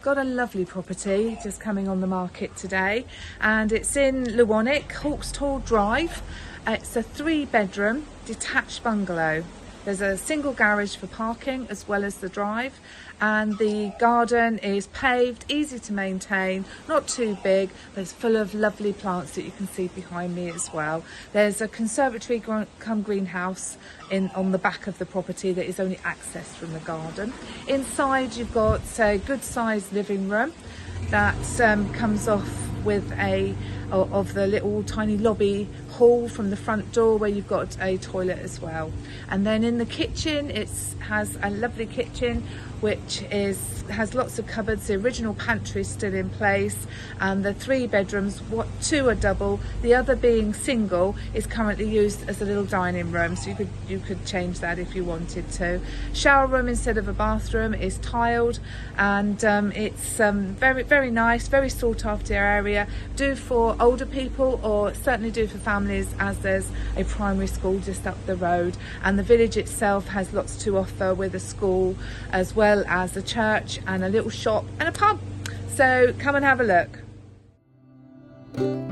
Got a lovely property just coming on the market today, and it's in Lewannick, Hawkstall Drive. It's a 3-bedroom detached bungalow. There's a single garage for parking as well as the drive, and the garden is paved, easy to maintain, not too big, but it's full of lovely plants that you can see behind me as well. There's a conservatory come greenhouse on the back of the property that is only accessed from the garden. Inside you've got a good sized living room that comes off with of the little tiny lobby hall from the front door, where you've got a toilet as well. And then in the kitchen, it has a lovely kitchen which has lots of cupboards. The original pantry is still in place, and the 3 bedrooms, 2 are double, the other being single, is currently used as a little dining room, so you could change that if you wanted to. Shower room instead of a bathroom is tiled, and it's very, very nice, very sought after area. Do for older people, or certainly do for families, as there's a primary school just up the road, and the village itself has lots to offer, with a school as well as a church and a little shop and a pub. So come and have a look.